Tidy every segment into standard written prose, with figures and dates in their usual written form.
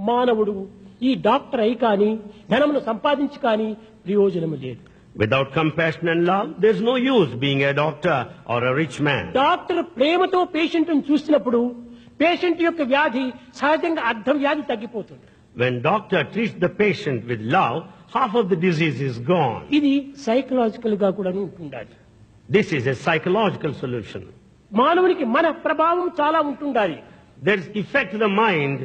మానవుడు ఈ డాక్టర్ అయి కానీ ధనమును సంపాదించి కానీ ప్రయోజనము లేదు. Without compassion and love, there's no use being a doctor or a rich man. Doctor ప్రేమతో పేషెంట్ ను చూసినప్పుడు పేషెంట్ యొక్క వ్యాధి సహజంగా అర్ధ వ్యాధి తగ్గిపోతుంది. When doctor treats the patient with love, half of the disease is gone. ఇది సైకలాజికల్ గా కూడా ఉంటుండాలి. This is a psychological solution. మానవునికి మన ప్రభావం చాలా ఉంటుండాలి. There's effect of the mind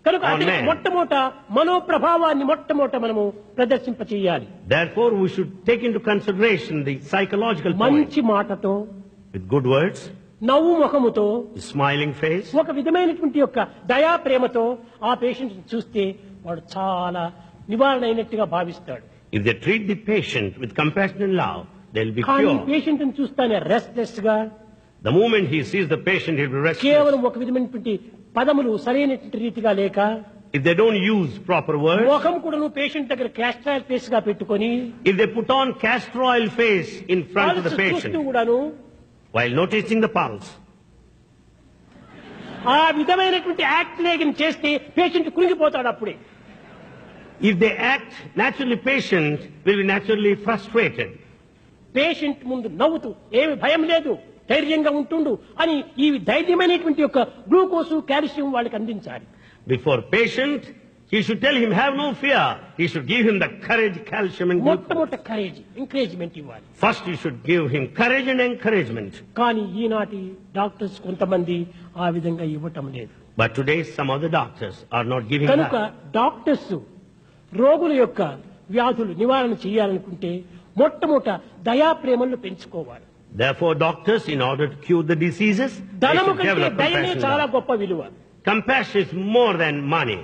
కనుక on అతనికి man. మొట్టమొదట మనో ప్రభావాన్ని మొట్టమొదట మనము ప్రదర్శింప చేయాలి. Therefore, we should take into consideration the psychological point. మంచి మాటతో, With good words, నవ్వు ముఖముతో, smiling face, ఒక విధమైనటువంటి యొక్క దయా ప్రేమతో ఆ పేషెంట్ చూస్తే వాడు చాలా నివారణ అయినట్టుగా భావిస్తాడు. if they treat the patient with compassion and love, they'll be కానీ cured. పేషెంట్ ని చూస్తానే రెస్ట్లెస్ గా, The moment he sees the patient, he'll be restless. కేవలం ఒక విధమైనటువంటి పదములు సరైనటువంటి రీతిగా లేక, If they don't use proper words, ముఖం కూడా పేషెంట్ దగ్గర క్యాస్ట్రాల్ ఫేస్ గా పెట్టుకొని if they put on castor oil face in front of the చూస్తూ patient కూడాను while noticing the pulse, ఆ విధమైనటువంటి యాక్ట్ లేని చేస్తే పేషెంట్ కృంగిపోతాడు. అప్పుడే if they act naturally, patient will be naturally frustrated. Patient ముందు నవ్వుతూ ఏమి భయం లేదు, ధైర్యంగా ఉంటుండు అని ఈ ధైర్యమైనటువంటి యొక్క గ్లూకోజ్ కాల్షియం వాళ్ళకి అందించాలి. Before patient, he should tell him, have no fear. He should give him the courage, calcium and glucose. మొట్టమొదటి కరేజ్, ఎంకరేజ్మెంట్ ఇవ్వాలి. First, you should give him courage and encouragement. కానీ ఈనాటి డాక్టర్స్ కొంతమంది ఆ విధంగా ఇవ్వటం లేదు. But today, some of the doctors are not giving కనుక that. డాక్టర్స్ రోగుల యొక్క వ్యాధులు నివారణ చేయాలనుకుంటే మొట్టమొదట దయా ప్రేమలను పెంచుకోవాలి. Therefore, doctors, in order to cure the diseases, they ధనము should కంటే develop దయనే compassion. చాలా Love. గొప్ప విలువ. Compassion is more than money.